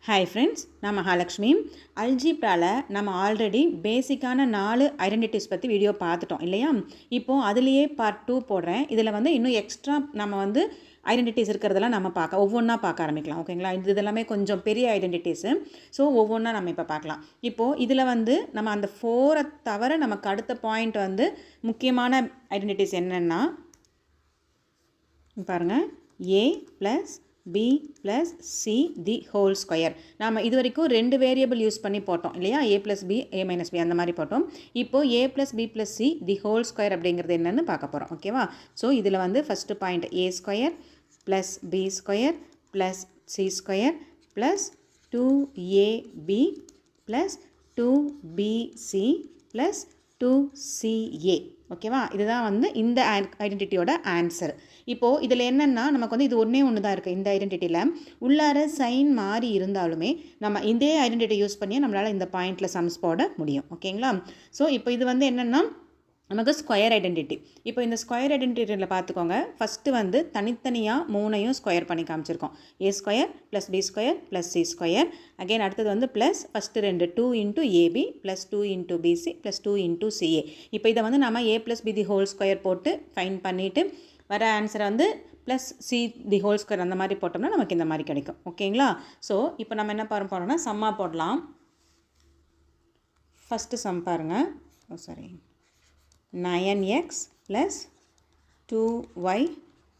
Hi friends, நான் மகாலட்சுமி. அல்ஜிப்ரால நம்ம already பேசிக்கான 4 ஐடென்டிட்டிஸ் பற்றி வீடியோ பார்த்துட்டோம் இல்லையா? இப்போது அதுலேயே பார்ட் 2 போடுறேன். இதில் வந்து இன்னும் எக்ஸ்ட்ரா நம்ம வந்து ஐடென்டிட்டிஸ் இருக்கிறதெல்லாம் நம்ம ஒவ்வொன்றா பார்க்க ஆரம்பிக்கலாம். ஓகேங்களா? இதெல்லாமே கொஞ்சம் பெரிய ஐடென்டிட்டிஸு. ஸோ ஒவ்வொன்றா நம்ம இப்போ பார்க்கலாம். இப்போது இதில் வந்து நம்ம அந்த 4 தவிர நமக்கு அடுத்த பாயிண்ட் வந்து முக்கியமான ஐடென்டிட்டிஸ் என்னென்னா பாருங்கள், a+b+c the whole square. நாம் இது வரைக்கும் 2 வேரியபிள் யூஸ் பண்ணி போட்டோம் இல்லையா? a+b a-b அந்த மாதிரி போட்டோம். இப்போது a+b+c the whole square அப்படிங்கிறது என்னன்னு பார்க்க போகிறோம். ஓகேவா? ஸோ இதில் வந்து first point a² + b² + c² + 2ab + 2bc + 2ca. ஓகேவா? இதுதான் வந்து இந்த ஐடென்டிட்டியோட ஆன்சர். இப்போது இதில் என்னென்னா நமக்கு வந்து இது ஒன்று தான் இருக்குது. இந்த ஐடென்டிட்டியில் உள்ளார சைன் மாறி இருந்தாலுமே நம்ம இதே ஐடென்டிட்டி யூஸ் பண்ணி நம்மளால் இந்த பாயிண்டில் சம்ஸ் போட முடியும். ஓகேங்களா? ஸோ இப்போ இது வந்து என்னென்னா நமக்கு ஸ்கொயர் ஐடென்டிட்டி. இப்போ இந்த ஸ்கொயர் ஐடென்டிட்டியில் பார்த்துக்கோங்க, ஃபஸ்ட்டு வந்து தனித்தனியாக 3ஐயும் ஸ்கொயர் பண்ணி காமிச்சிருக்கோம். a² + b² + c². அகெயின் அடுத்தது வந்து plus first 2 2 × ab + 2 × bc + 2 × ca. இப்போ இதை வந்து நம்ம a+b தி ஹோல் ஸ்கொயர் போட்டு ஃபைன் பண்ணிவிட்டு வர ஆன்சரை வந்து plus see the whole square அந்த மாதிரி போட்டோம்னா நமக்கு இந்த மாதிரி கிடைக்கும். ஓகேங்களா? ஸோ இப்போ நம்ம என்ன போகிறோம்னா சம்மாக போடலாம். ஃபஸ்ட்டு சம் பாருங்கள். சாரி, 9x + 2y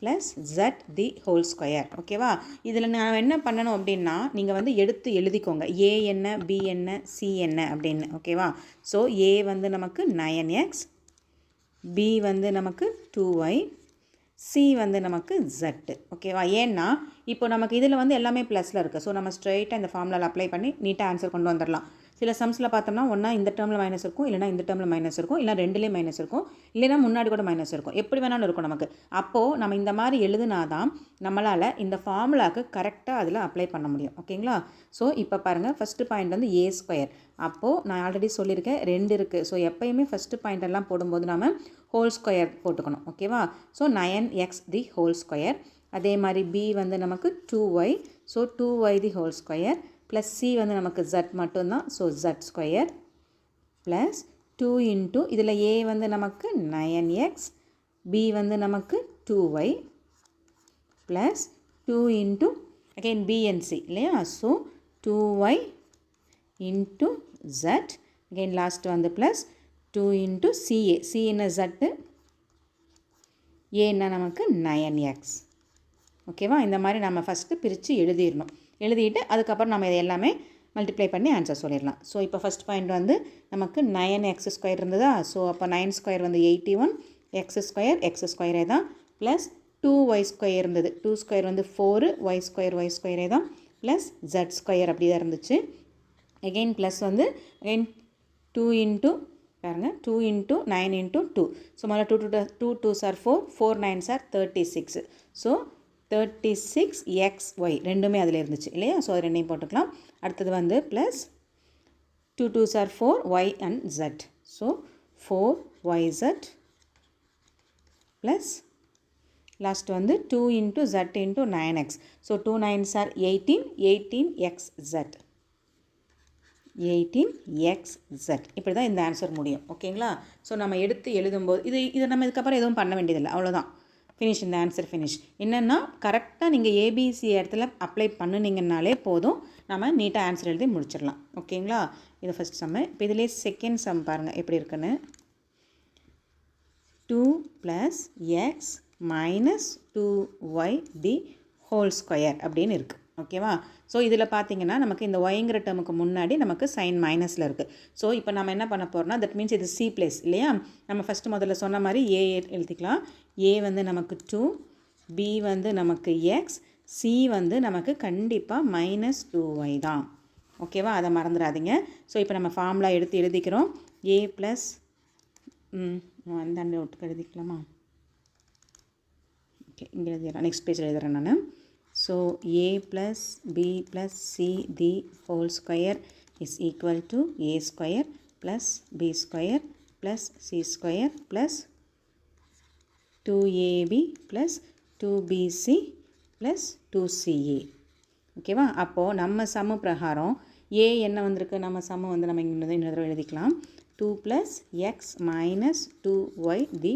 + z தி ஹோல் ஸ்கொயர். ஓகேவா? இதில் நான் என்ன பண்ணணும் அப்படின்னா நீங்கள் வந்து எடுத்து எழுதிக்கோங்க, a என்ன, b என்ன, c என்ன அப்படின்னு. ஓகேவா? ஸோ a வந்து நமக்கு 9x, b வந்து நமக்கு 2y, c வந்து நமக்கு z. ஓகேவா? ஏன்னா இப்போ நமக்கு இதில் வந்து எல்லாமே ப்ளஸில் இருக்குது. ஸோ நம்ம ஸ்ட்ரெயிட்டாக இந்த ஃபார்முலாவில் அப்ளை பண்ணி நீட்டாக ஆன்சர் கொண்டு வந்துடலாம். சில சம்ஸில் பார்த்தோம்னா ஒன்றா இந்த டேர்மில் மைனஸ் இருக்கும், இல்லைனா இந்த டேர்மில் மைனஸ் இருக்கும், இல்லை ரெண்டுலேயும் மைனஸ் இருக்கும், இல்லைனா முன்னாடி கூட மைனஸ் இருக்கும், எப்படி வேணாலும் இருக்கும் நமக்கு. அப்போது நம்ம இந்த மாதிரி எழுதுனா தான் நம்மளால் இந்த ஃபார்முலாவுக்கு கரெக்டாக அதில் அப்ளை பண்ண முடியும். ஓகேங்களா? ஸோ இப்போ பாருங்கள், ஃபஸ்ட்டு பாயிண்ட் வந்து a². அப்போது நான் ஆல்ரெடி சொல்லியிருக்கேன் 2 இருக்குது. ஸோ எப்போயுமே ஃபஸ்ட்டு பாயிண்ட் எல்லாம் போடும்போது நம்ம ஹோல் ஸ்கொயர் போட்டுக்கணும். ஓகேவா? ஸோ 9x தி ஹோல் ஸ்கொயர். அதே மாதிரி b வந்து நமக்கு 2y, ஸோ 2y தி ஹோல் ஸ்கொயர் ப்ளஸ் c வந்து நமக்கு z மட்டும்தான், ஸோ z² ப்ளஸ் 2 × இதில் a வந்து நமக்கு 9x, b வந்து நமக்கு 2y plus 2 × again b and c இல்லையா? So 2y × z, again last வந்து ப்ளஸ் 2 × ca. c என்ன z, a என்ன நமக்கு 9x. ஓகேவா? இந்த மாதிரி நம்ம ஃபஸ்ட்டு பிரித்து எழுதிடணும். எழுதிட்டு அதுக்கப்புறம் நம்ம இதை எல்லாமே மல்டிப்ளை பண்ணி ஆன்சர் சொல்லிடலாம். ஸோ இப்போ ஃபஸ்ட் பாயிண்ட் வந்து நமக்கு 9x² இருந்ததா? ஸோ அப்போ 9² வந்து 81, x² தான் ப்ளஸ் 2y² இருந்தது, 2² வந்து 4, y² தான் ப்ளஸ் z² அப்படி தான் இருந்துச்சு. அகெயின் ப்ளஸ் வந்து அகெயின் 2 × பாருங்கள், 2 × 9 × 2. ஸோ முதல்ல 2 2s are 4, 4 9s are 36. So 36xy ரெண்டுமே அதில் இருந்துச்சு இல்லையா? ஸோ அது ரெண்டையும் போட்டுக்கலாம். அடுத்தது வந்து plus 2 2s are 4, y and z. So 4yz plus last வந்து 2 × z × 9x. So 2 9s are 18, 18xz, 18xz. இப்படி தான் இந்த ஆன்சர் முடியும். ஓகேங்களா? ஸோ நம்ம எடுத்து எழுதும்போது இதை நம்ம இதுக்கப்புறம் எதுவும் பண்ண வேண்டியதில்லை, அவ்வளோதான். ஃபினிஷ், இந்த ஆன்சர் ஃபினிஷ். என்னென்னா கரெக்டாக நீங்கள் ஏபிசி இடத்துல அப்ளை பண்ணினீங்கன்னாலே போதும், நம்ம நீட்டாக ஆன்சர் எழுதி முடிச்சிடலாம். ஓகேங்களா? இது ஃபஸ்ட் சம்மு. இப்போ இதிலே செகண்ட் சம் பாருங்கள் எப்படி இருக்குன்னு. 2 + x - 2y தி ஹோல் ஸ்கொயர் அப்படின்னு இருக்குது. ஓகேவா? ஸோ இதில் பார்த்தீங்கன்னா நமக்கு இந்த ஒய்ங்கிற டேர்முக்கு முன்னாடி நமக்கு சைன் மைனஸில் இருக்குது. ஸோ இப்போ நம்ம என்ன பண்ண போகிறோம்னா, தட் மீன்ஸ் இது சி பிளேஸ் இல்லையா? நம்ம ஃபஸ்ட்டு முதல்ல சொன்ன மாதிரி ஏ எழுதிக்கலாம். ஏ வந்து நமக்கு 2, பி வந்து நமக்கு எக்ஸ், சி வந்து நமக்கு கண்டிப்பாக -2y தான். ஓகேவா? அதை மறந்துடாதீங்க. ஸோ இப்போ நம்ம ஃபார்முலா எடுத்து எழுதிக்கிறோம். a ப்ளஸ் அந்த ஒட்டுக்கு எழுதிக்கலாமா? ஓகே, இங்கே எழுதிடலாம். நெக்ஸ்ட் பேஜில் எழுதுகிறேன் நான். So a + b + c the whole square is equal to a² + b² + c² + 2ab + 2bc + 2ca. ஓகேவா? அப்போது நம்ம சம்மு பிரகாரம் ஏ என்ன வந்திருக்கு, நம்ம சம்மு வந்து நம்ம இங்கே இன்னொரு தடவை எழுதிக்கலாம். 2 + x - 2y தி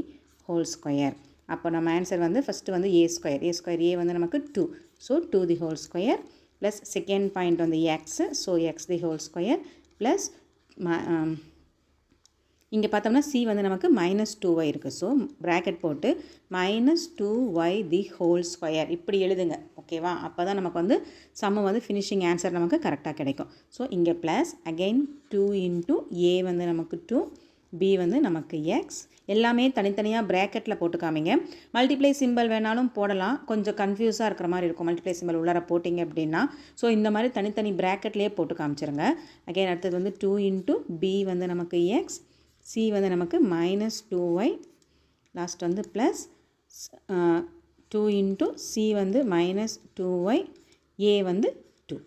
ஹோல் ஸ்கொயர். அப்போ நம்ம ஆன்சர் வந்து ஃபஸ்ட்டு வந்து a² a வந்து நமக்கு 2. So 2 the whole square plus second point வந்து x. So x the whole square plus இங்கே பார்த்தோம்னா சி வந்து நமக்கு -2y இருக்குது. ஸோ ப்ராக்கெட் போட்டு -2y தி ஹோல் ஸ்கொயர் இப்படி எழுதுங்க. ஓகேவா? அப்போ தான் நமக்கு வந்து சம்மு வந்து ஃபினிஷிங் ஆன்சர் நமக்கு கரெக்டாக கிடைக்கும். ஸோ இங்கே ப்ளஸ் அகெயின் 2 இன்ட்டு ஏ வந்து நமக்கு 2, பி வந்து நமக்கு எக்ஸ். எல்லாமே தனித்தனியாக ப்ராக்கெட்டில் போட்டு காமிங்க. மல்டிப்ளை சிம்பிள் வேணாலும் போடலாம். கொஞ்சம் கன்ஃபியூஸாக இருக்கிற மாதிரி இருக்கும் மல்டிப்ளை சிம்பிள் உள்ளார போட்டிங்க அப்படின்னா. ஸோ இந்த மாதிரி தனித்தனி ப்ராக்கெட்லேயே போட்டு காமிச்சிருங்க. அகெயின் அடுத்தது வந்து 2 இன்ட்டு பி வந்து நமக்கு எக்ஸ், சி வந்து நமக்கு -2y, லாஸ்ட் வந்து ப்ளஸ் 2 இன்ட்டு சி வந்து -2y, ஏ வந்து 2.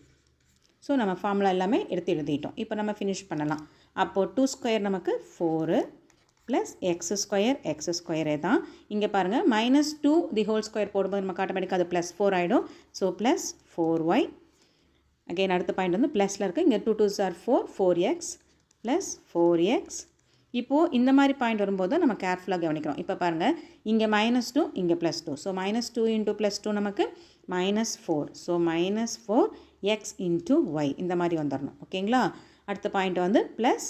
ஸோ நம்ம ஃபார்முலா எல்லாமே எடுத்து எழுதிட்டோம். இப்போ நம்ம ஃபினிஷ் பண்ணலாம். அப்போது 2² நமக்கு 4 ப்ளஸ் x² தான். இங்கே பாருங்கள் -2 தி ஹோல் ஸ்கொயர் போடும்போது நமக்கு ஆட்டோமேட்டிக்காக அது +4 ஆகிடும். So plus 4y. அகெயின் அடுத்த பாயிண்ட் வந்து ப்ளஸில் இருக்குது. இங்கே 2 2s are 4, 4x plus 4x. இப்போது இந்த மாதிரி பாயிண்ட் வரும்போது நம்ம கேர்ஃபுல்லாக கவனிக்கிறோம். இப்போ பாருங்கள் இங்கே -2 இங்கே +2. ஸோ -2 இன்ட்டு +2 நமக்கு -4. ஸோ -4x இன்ட்டு y இந்த மாதிரி வந்துடணும். ஓகேங்களா? அடுத்த பாயிண்ட் வந்து ப்ளஸ்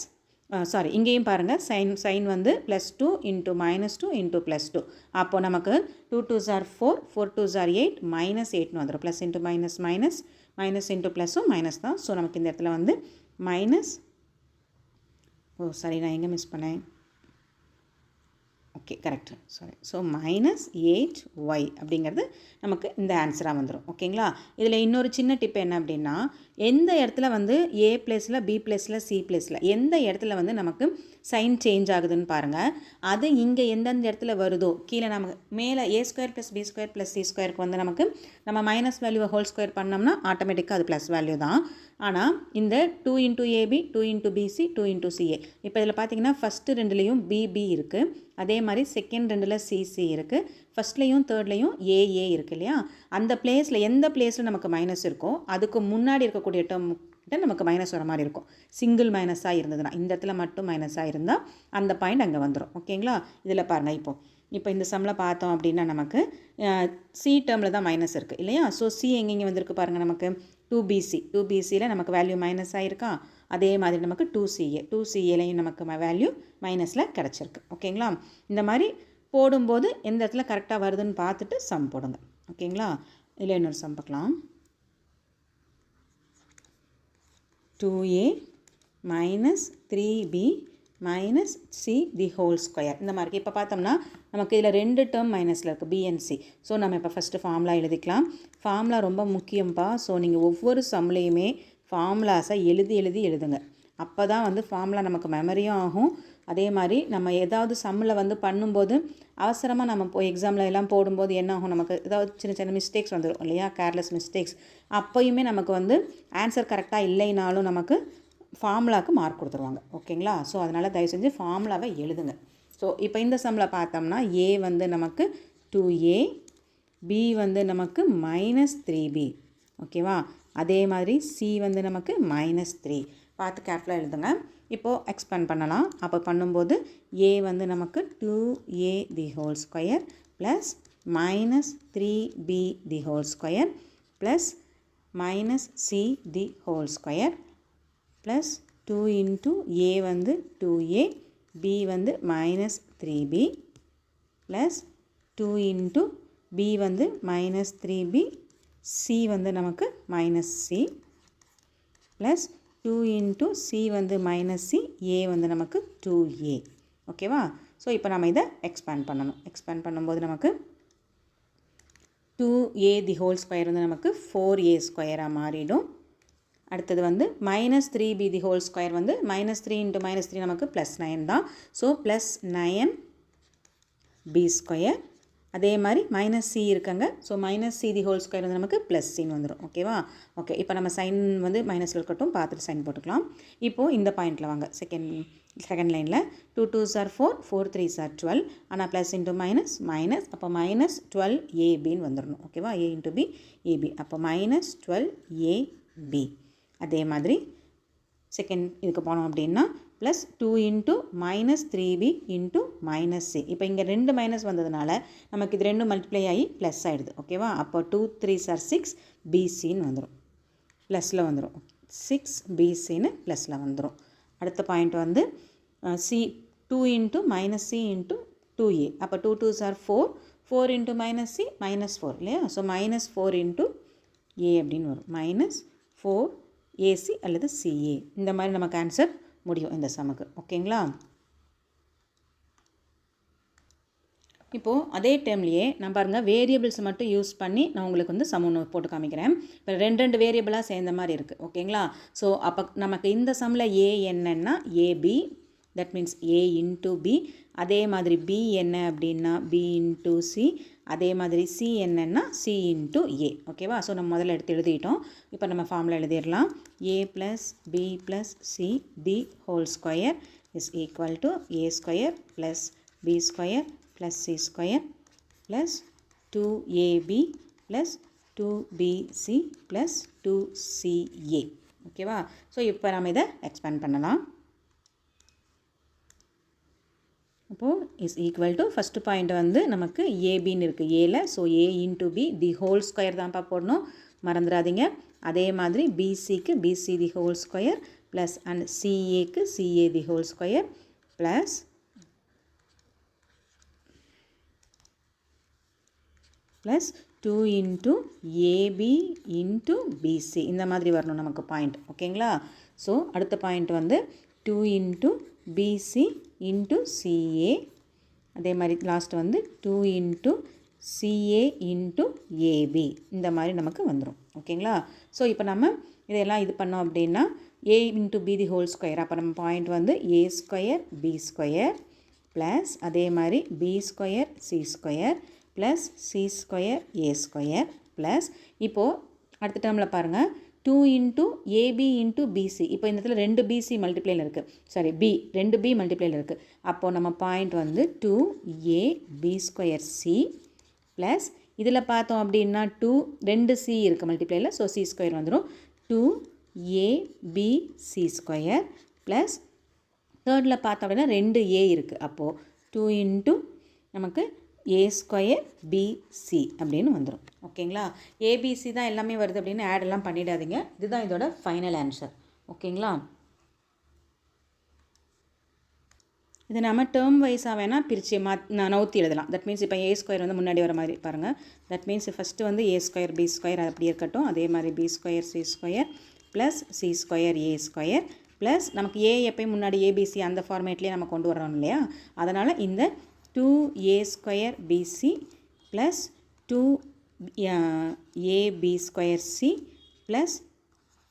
இங்கேயும் பாருங்கள் சைன் வந்து +2 இன்ட்டு -2 இன்ட்டு +2. அப்போது நமக்கு 2 2s are 4, 4 2s are 8, -8ன்னு வந்துடும். ப்ளஸ் இன்ட்டு மைனஸ் இன்ட்டு ப்ளஸும் மைனஸ் தான். ஸோ நமக்கு இந்த இடத்துல வந்து நான் எங்கே மிஸ் பண்ணேன்? ஓகே கரெக்ட், ஸோ -8y அப்படிங்கிறது நமக்கு இந்த ஆன்சராக வந்துடும். ஓகேங்களா? இதில் இன்னொரு சின்ன டிப் என்ன அப்படின்னா, எந்த இடத்துல வந்து a ப்ளஸில் b ப்ளஸில் c ப்ளஸில் எந்த இடத்துல வந்து நமக்கு சைன் சேஞ்ச் ஆகுதுன்னு பாருங்கள். அது இங்கே எந்தெந்த இடத்துல வருதோ கீழே நமக்கு மேலே a² + b² + c²க்கு வந்து நமக்கு நம்ம மைனஸ் வேல்யூவை ஹோல் ஸ்கொயர் பண்ணோம்னா ஆட்டோமேட்டிக்காக அது ப்ளஸ் வேல்யூ தான். ஆனால் இந்த 2 into ab, 2 into bc, 2 into ca, இப்போ இதில் பார்த்தீங்கன்னா ஃபஸ்ட்டு ரெண்டுலேயும் bb இருக்குது. அதே மாதிரி செகண்ட் ரெண்டில் சிசி இருக்குது. ஃபஸ்ட்லேயும் தேர்ட்லேயும் ஏஏ இருக்குது இல்லையா? அந்த பிளேஸில் எந்த பிளேஸில் நமக்கு மைனஸ் இருக்கோ அதுக்கு முன்னாடி இருக்கக்கூடிய டேர்ம் கிட்ட நமக்கு மைனஸ் வர மாதிரி இருக்கும். சிங்கிள் மைனஸாக இருந்ததுன்னா இந்த இடத்துல மட்டும் மைனஸாக இருந்தால் அந்த பாயிண்ட் அங்கே வந்துடும். ஓகேங்களா? இதில் பாருங்கள் இப்போ இந்த சம்மில் பார்த்தோம் அப்படின்னா நமக்கு சி டேர்மில் தான் மைனஸ் இருக்குது இல்லையா? ஸோ சி எங்கெங்கே வந்திருக்கு பாருங்கள். நமக்கு 2BCயில் நமக்கு வேல்யூ மைனஸ் ஆகிருக்கா? அதே மாதிரி நமக்கு 2CAலையும் நமக்கு வேல்யூ மைனஸில் கிடச்சிருக்கு. ஓகேங்களா? இந்த மாதிரி போடும்போது எந்த இடத்துல கரெக்டாக வருதுன்னு பார்த்துட்டு சம் போடுங்க. ஓகேங்களா? இதில் இன்னொரு சம் பார்க்கலாம். 2a - 3b - c தி ஹோல் ஸ்கொயர் இந்த மாதிரி. இப்போ பார்த்தோம்னா நமக்கு இதில் 2 டேர்ம் மைனஸில் இருக்குது, b and c. ஸோ நம்ம இப்போ ஃபஸ்ட்டு ஃபார்முலா எழுதிக்கலாம். ஃபார்முலா ரொம்ப முக்கியம்ப்பா. ஸோ நீங்கள் ஒவ்வொரு சம்லேயுமே ஃபார்முலாஸை எழுதுங்க. அப்போ தான் வந்து ஃபார்முலா நமக்கு மெமரியும் ஆகும். அதே மாதிரி நம்ம ஏதாவது சம்மில் வந்து பண்ணும்போது அவசரமாக நம்ம போய் எக்ஸாமில் எல்லாம் போடும்போது என்ன ஆகும், நமக்கு ஏதாவது சின்ன சின்ன மிஸ்டேக்ஸ் வந்துடும் இல்லையா? Careless mistakes. அப்போயுமே நமக்கு வந்து ஆன்சர் கரெக்டாக இல்லைனாலும் நமக்கு ஃபார்முலாவுக்கு மார்க் கொடுத்துருவாங்க. ஓகேங்களா? ஸோ அதனால் தயவு செஞ்சு ஃபார்முலாவை எழுதுங்க. ஸோ இப்போ இந்த சம்மில் பார்த்தோம்னா ஏ வந்து நமக்கு 2a, b வந்து நமக்கு -3b. ஓகேவா? அதே மாதிரி சி வந்து நமக்கு -3. பார்த்து கேர்ஃபுல்லாக எழுதுங்க. இப்போது எக்ஸ்பேண்ட் பண்ணலாம். அப்போ பண்ணும்போது a வந்து நமக்கு 2a the whole square plus -3b the whole square plus -c the whole square plus 2 into a வந்து 2a, b வந்து -3b ப்ளஸ் 2 இன்ட்டு b வந்து -3b, c வந்து நமக்கு -c ப்ளஸ் 2 இன்ட்டு c வந்து -c, a வந்து நமக்கு 2a. ஓகேவா? So இப்போ நம்ம இதை எக்ஸ்பேண்ட் பண்ணணும். எக்ஸ்பேண்ட் பண்ணும்போது நமக்கு 2a தி ஹோல் ஸ்கொயர் வந்து நமக்கு 4a² மாறிடும். அடுத்தது வந்து -3b தி ஹோல் ஸ்கொயர் வந்து -3 இன்ட்டு -3 நமக்கு +9 தான். ஸோ +9b² அதே மாதிரி மைனஸ் சி இருக்காங்க. So minus see the whole square வந்து நமக்கு ப்ளஸ் சின்னு வந்துடும். ஓகேவா? ஓகே, இப்போ நம்ம சைன் வந்து மைனஸில் இருக்கட்டும், பார்த்துட்டு சைன் போட்டுக்கலாம். இப்போது இந்த பாயிண்டில் வாங்க. செகண்ட் லைனில் 2 2s are 4, 4 3s are 12. ஆனால் ப்ளஸ் இன்ட்டு மைனஸ் மைனஸ், அப்போ மைனஸ் 12ab வந்துடணும். ஓகேவா? a இன்ட்டு b ab, அப்போ மைனஸ் 12ab. அதே மாதிரி செகண்ட் இதுக்கு போனோம் அப்படின்னா plus 2 into minus 3b into minus C. இப்போ இங்கே 2 மைனஸ் வந்ததுனால நமக்கு இது 2 மல்டிப்ளை ஆகி ப்ளஸ் ஆகிடுது. ஓகேவா? அப்போ 2 3s are 6 bcன்னு வந்துடும், ப்ளஸில் வந்துடும். 6 bcன்னு ப்ளஸில் வந்துடும். அடுத்த பாயிண்ட் வந்து C 2 into minus C into 2a. அப்போ 2 2s are 4, 4 into minus C minus 4 இல்லையா? ஸோ மைனஸ் 4 இன்ட்டு a அப்படின்னு வரும். மைனஸ் 4 ஏசி அல்லது சிஏ. இந்த மாதிரி நமக்கு ஆன்சர் முடியும் இந்த சமுக்கு. ஓகேங்களா? இப்போது அதே டைம்லேயே நான் பாருங்கள் வேரியபிள்ஸ் மட்டும் யூஸ் பண்ணி நான் உங்களுக்கு வந்து சம் ஒன்று போட்டு காமிக்கிறேன். இப்போ ரெண்டு வேரியபிளாக சேர்ந்த மாதிரி இருக்குது. ஓகேங்களா? ஸோ அப்போ நமக்கு இந்த சம்மில் ஏ என்னன்னா AB, that means A into B. அதே மாதிரி பி என்ன அப்படின்னா பி இன்ட்டு சி. அதே மாதிரி சி என்னன்னா சி இன்ட்டு ஏ. ஓகேவா? ஸோ நம்ம முதல்ல எடுத்து எழுதிட்டோம். இப்போ நம்ம ஃபார்மில் எழுதிடலாம். a+b+c the whole square is equal to a² + b² + c² + 2ab + 2bc + 2ca. ஓகேவா? ஸோ இப்போ நம்ம இதை எக்ஸ்பேண்ட் பண்ணலாம். அப்போது is equal to first point வந்து நமக்கு ஏபின்னு இருக்குது ஏல. So A into B the whole square தான்ப்பா போடணும், மறந்துடாதீங்க. அதே மாதிரி பிசிக்கு BC the whole square plus and சிஏக்கு CA the whole square plus plus 2 into AB into BC. இந்த மாதிரி வரணும் நமக்கு பாயிண்ட். ஓகேங்களா? ஸோ அடுத்த பாயிண்ட் வந்து 2 இன்ட்டு பிசி இன்ட்டு சிஏ. அதே மாதிரி லாஸ்ட் வந்து 2 இன்ட்டு சிஏ இன்ட்டு ஏபி. இந்த மாதிரி நமக்கு வந்துடும். ஓகேங்களா? ஸோ இப்போ நம்ம இதெல்லாம் இது பண்ணோம் அப்படின்னா A into B the whole square. அப்போ நம்ம பாயிண்ட் வந்து a² b² ப்ளஸ் அதே மாதிரி b² c² plus c² a² plus இப்போது அடுத்த டேர்மில் பாருங்கள் 2 இன்ட்டு ஏபி இன்ட்டு பிசி. இப்போ இந்த இடத்துல 2 பிசி மல்டிப்ளையில் இருக்குது, சாரி பி 2 பி மல்டிப்ளையில் இருக்குது. அப்போது நம்ம பாயிண்ட் வந்து 2ab² c ப்ளஸ் இதில் பார்த்தோம் அப்படின்னா 2 சி இருக்குது மல்டிப்ளையில். ஸோ c² வந்துடும். 2abc² ப்ளஸ் தேர்டில் பார்த்தோம் அப்படின்னா 2a இருக்குது. அப்போது 2 இன்ட்டு நமக்கு a²bc அப்படின்னு வந்துடும். ஓகேங்களா? ஏபிசி தான் எல்லாமே வருது அப்படின்னு ஆட் எல்லாம் பண்ணிடாதீங்க. இதுதான் இதோட ஃபைனல் ஆன்சர். ஓகேங்களா? இது நம்ம டேர்ம் வைஸாக வேணால் பிரித்து நவுத்தி எழுதலாம். தட் மீன்ஸ் இப்போ a² வந்து முன்னாடி வர மாதிரி பாருங்கள். தட் மீன்ஸ் ஃபஸ்ட்டு வந்து a² b² அப்படி இருக்கட்டும். அதே மாதிரி b² c² plus c² a² plus நமக்கு ஏ எப்பயும் முன்னாடி ஏபிசி அந்த ஃபார்மேட்லேயே நம்ம கொண்டு வரோம் இல்லையா? அதனால் இந்த 2a²bc plus 2ab²c plus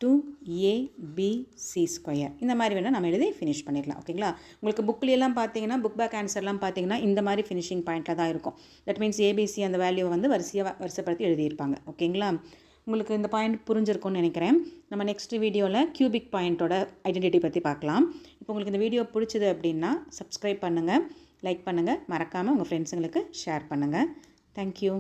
2abc². இந்த மாதிரி வேணால் நம்ம எழுதி ஃபினிஷ் பண்ணிடலாம். ஓகேங்களா? உங்களுக்கு புக்லேயெல்லாம் பார்த்தீங்கன்னா புக் பேக் ஆன்சர்லாம் பார்த்தீங்கன்னா இந்த மாதிரி ஃபினிஷிங் பாயிண்டில் தான் இருக்கும். தட் மீன்ஸ் ஏபிசி அந்த வேல்யூவை வந்து வரிசைப்படுத்தி எழுதியிருப்பாங்க. ஓகேங்களா? உங்களுக்கு இந்த பாயிண்ட் புரிஞ்சிருக்கும்னு நினைக்கிறேன். நம்ம நெக்ஸ்ட் வீடியோவில் கியூபிக் பாயிண்ட்டோட ஐடென்டிட்டி பற்றி பார்க்கலாம். இப்போ உங்களுக்கு இந்த வீடியோ பிடிச்சது அப்படின்னா சப்ஸ்கிரைப் பண்ணுங்கள், லைக் பண்ணுங்கள், மறக்காமல் உங்கள் ஃப்ரெண்ட்ஸுங்களுக்கு ஷேர் பண்ணுங்கள். தேங்க்யூ.